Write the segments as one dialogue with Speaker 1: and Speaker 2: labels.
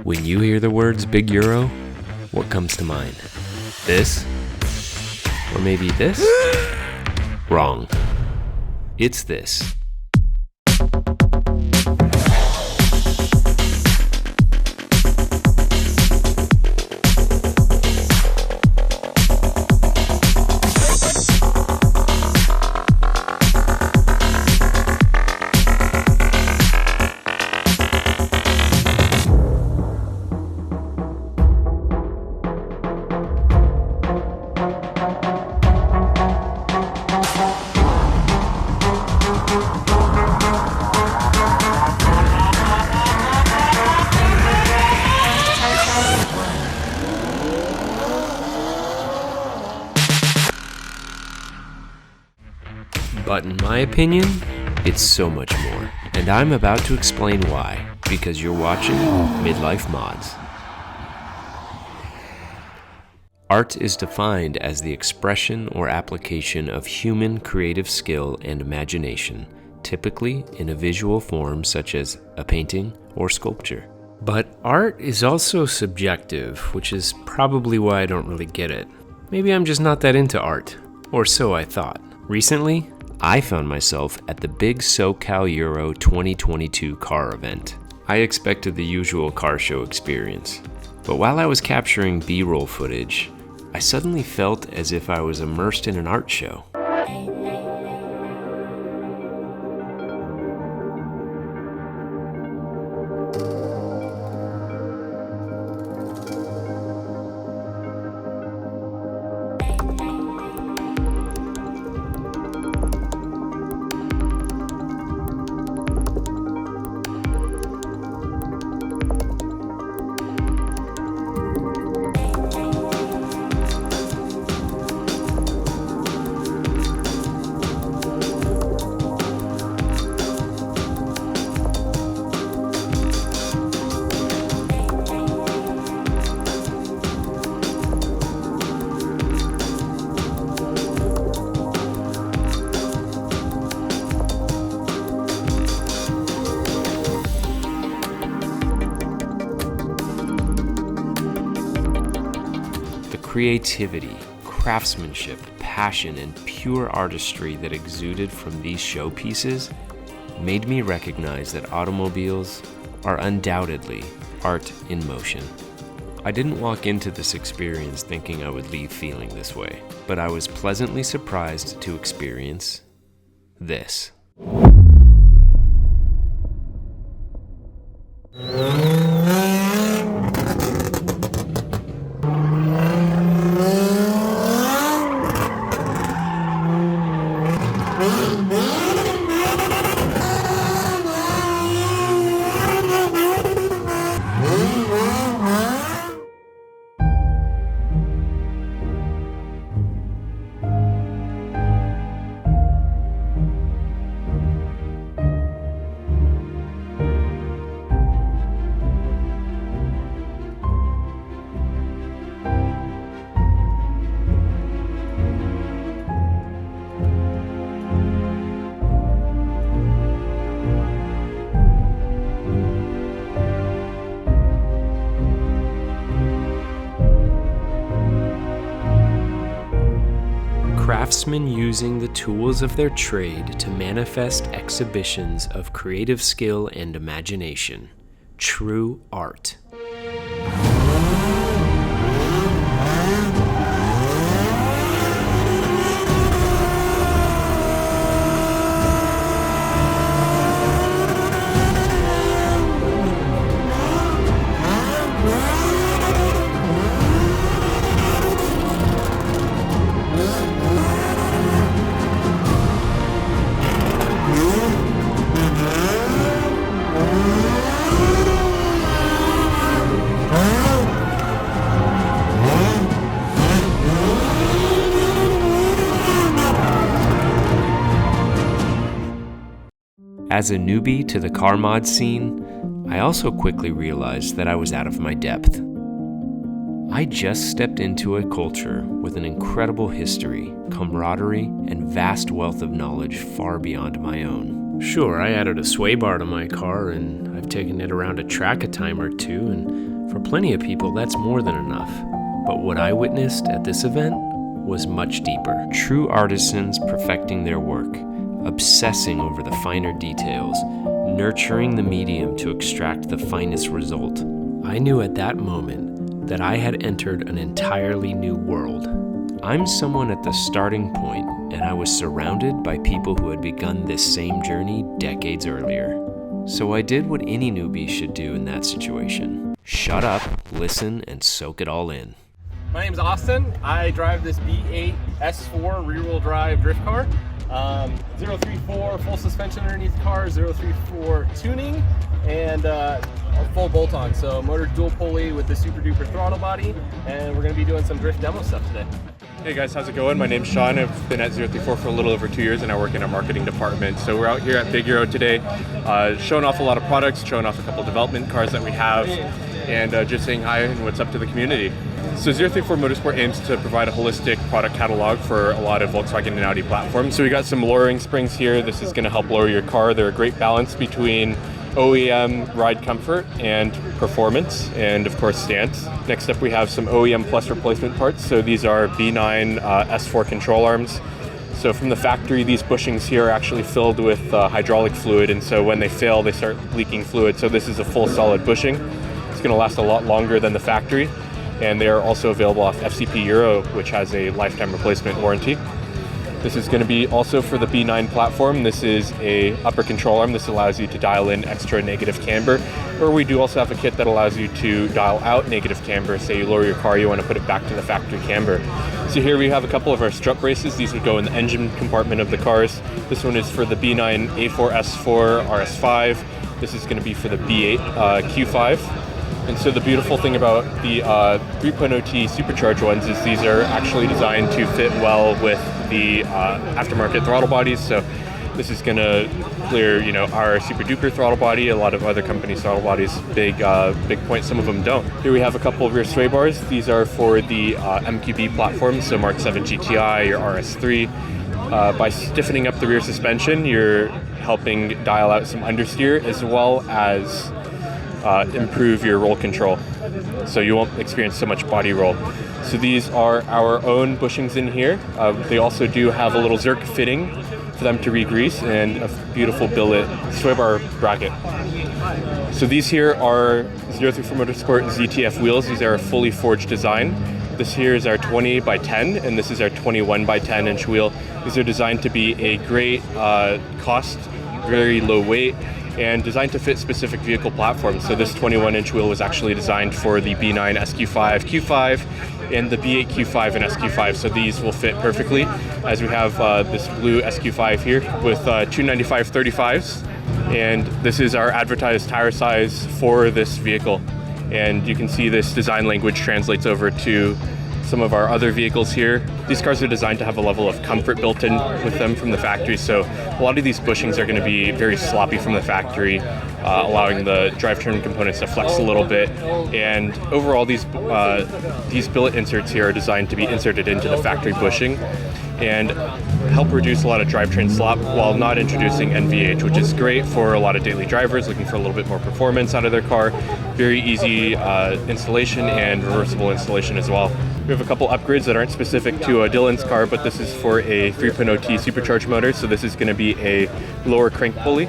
Speaker 1: When you hear the words Big Euro, what comes to mind? This? Or maybe this? Wrong. It's this. But in my opinion, it's so much more. And I'm about to explain why, because you're watching Midlife Mods. Art is defined as the expression or application of human creative skill and imagination, typically in a visual form such as a painting or sculpture. But art is also subjective, which is probably why I don't really get it. Maybe I'm just not that into art, or so I thought. Recently, I found myself at the Big SOCAL Euro 2022 car event. I expected the usual car show experience, but while I was capturing B-roll footage, I suddenly felt as if I was immersed in an art show. Creativity, craftsmanship, passion, and pure artistry that exuded from these showpieces made me recognize that automobiles are undoubtedly art in motion. I didn't walk into this experience thinking I would leave feeling this way, but I was pleasantly surprised to experience this. Craftsmen using the tools of their trade to manifest exhibitions of creative skill and imagination. True art. As a newbie to the car mod scene, I also quickly realized that I was out of my depth. I just stepped into a culture with an incredible history, camaraderie, and vast wealth of knowledge far beyond my own. Sure, I added a sway bar to my car, and I've I've taken it around a track a time or two, and for plenty of people, that's more than enough. But what I witnessed at this event was much deeper. True artisans perfecting their work, obsessing over the finer details, nurturing the medium to extract the finest result. I knew at that moment that I had entered an entirely new world. I'm someone at the starting point, and I was surrounded by people who had begun this same journey decades earlier. So I did what any newbie should do in that situation. Shut up, listen, and soak it all in.
Speaker 2: My name's Austin. I drive this B8 S4 rear-wheel drive drift car. 034 full suspension underneath the car, 034 tuning, and a full bolt-on. So motor dual pulley with the super duper throttle body, and we're going to be doing some drift demo stuff today.
Speaker 3: Hey guys, how's it going? My name's Sean. I've been at 034 for a little over 2 years and I work in our marketing department. So we're out here at Big Euro today, showing off a lot of products, showing off a couple development cars that we have, and just saying hi and what's up to the community. So 034 Motorsport aims to provide a holistic product catalog for a lot of Volkswagen and Audi platforms. So we got some lowering springs here. This is going to help lower your car. They're a great balance between OEM ride comfort and performance, and of course stance. Next up we have some OEM plus replacement parts. So these are B9 S4 control arms. So from the factory, these bushings here are actually filled with hydraulic fluid, and so when they fail they start leaking fluid. So this is a full solid bushing. It's going to last a lot longer than the factory, and they are also available off FCP Euro, which has a lifetime replacement warranty. This is going to be also for the B9 platform. This is a upper control arm. This allows you to dial in extra negative camber, or we do also have a kit that allows you to dial out negative camber. Say you lower your car, you want to put it back to the factory camber. So here we have a couple of our strut braces. These would go in the engine compartment of the cars. This one is for the B9 A4 S4 RS5. This is going to be for the B8 Q5. And so the beautiful thing about the 3.0T supercharged ones is these are actually designed to fit well with the aftermarket throttle bodies. So this is going to clear, our super duper throttle body. A lot of other companies' throttle bodies, big point. Some of them don't. Here we have a couple of rear sway bars. These are for the MQB platforms, so Mark 7 GTI or RS3. By stiffening up the rear suspension, you're helping dial out some understeer as well as improve your roll control, so you won't experience so much body roll. So these are our own bushings in here. They also do have a little Zerk fitting for them to re-grease and a beautiful billet sway bar bracket. So these here are 034 Motorsport ZTF wheels. These are a fully forged design. This here is our 20 by 10 and this is our 21 by 10 inch wheel. These are designed to be a great cost, very low weight, and designed to fit specific vehicle platforms. So this 21-inch wheel was actually designed for the B9 SQ5 Q5 and the B8 Q5 and SQ5. So these will fit perfectly, as we have this blue SQ5 here with 295 35s. And this is our advertised tire size for this vehicle. And you can see this design language translates over to some of our other vehicles here. These cars are designed to have a level of comfort built in with them from the factory, so a lot of these bushings are going to be very sloppy from the factory, allowing the drivetrain components to flex a little bit. And overall, these billet inserts here are designed to be inserted into the factory bushing and help reduce a lot of drivetrain slop while not introducing NVH, which is great for a lot of daily drivers looking for a little bit more performance out of their car. Very easy installation and reversible installation as well. We have a couple upgrades that aren't specific to Dylan's car, but this is for a 3.0T supercharged motor. So this is going to be a lower crank pulley.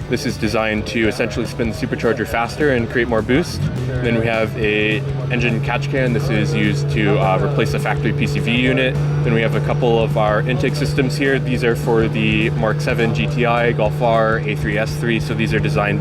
Speaker 3: This is designed to essentially spin the supercharger faster and create more boost. Then we have a engine catch can. This is used to replace the factory PCV unit. Then we have a couple of our intake systems here. These are for the Mark 7 GTI, Golf R, A3 S3. So these are designed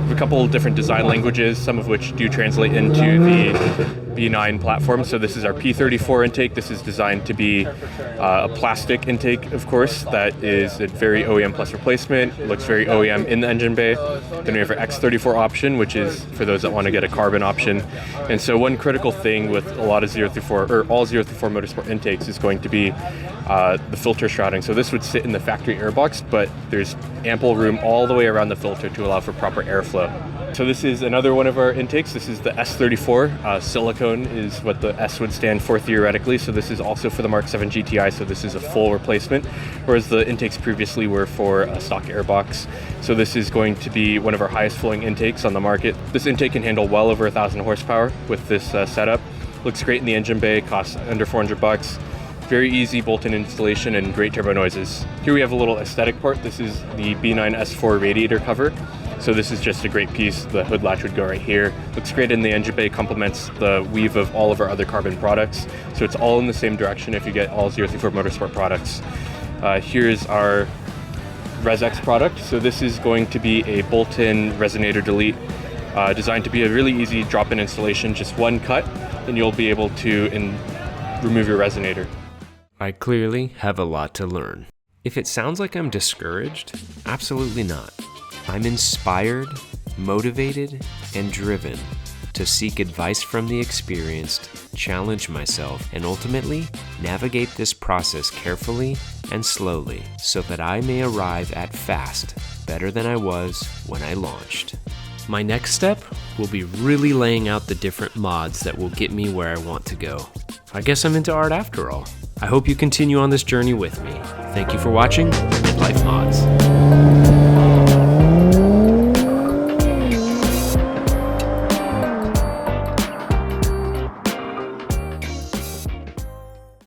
Speaker 3: with a couple of different design languages, some of which do translate into the B9 platform. So this is our P34 intake. This is designed to be a plastic intake, of course, that is a very OEM plus replacement. It looks very OEM in the engine bay. Then we have our X34 option, which is for those that want to get a carbon option. And so one critical thing with a lot of 034 or all 034 Motorsport intakes is going to be the filter shrouding. So this would sit in the factory airbox, but there's ample room all the way around the filter to allow for proper airflow. So this is another one of our intakes. This is the S34. Silicone is what the S would stand for theoretically. So this is also for the Mark 7 GTI. So this is a full replacement, whereas the intakes previously were for a stock airbox. So this is going to be one of our highest flowing intakes on the market. This intake can handle well over 1,000 horsepower with this setup. Looks great in the engine bay, costs under $400. Very easy bolt-in installation and great turbo noises. Here we have a little aesthetic part. This is the B9 S4 radiator cover. So this is just a great piece. The hood latch would go right here. Looks great in the engine bay, complements the weave of all of our other carbon products. So it's all in the same direction if you get all 034 Motorsport products. Here's our ResX product. So this is going to be a bolt-in resonator delete, designed to be a really easy drop-in installation, just one cut, and you'll be able to remove your resonator.
Speaker 1: I clearly have a lot to learn. If it sounds like I'm discouraged, absolutely not. I'm inspired, motivated, and driven to seek advice from the experienced, challenge myself, and ultimately navigate this process carefully and slowly so that I may arrive at fast better than I was when I launched. My next step will be really laying out the different mods that will get me where I want to go. I guess I'm into art after all. I hope you continue on this journey with me. Thank you for watching Life Mods.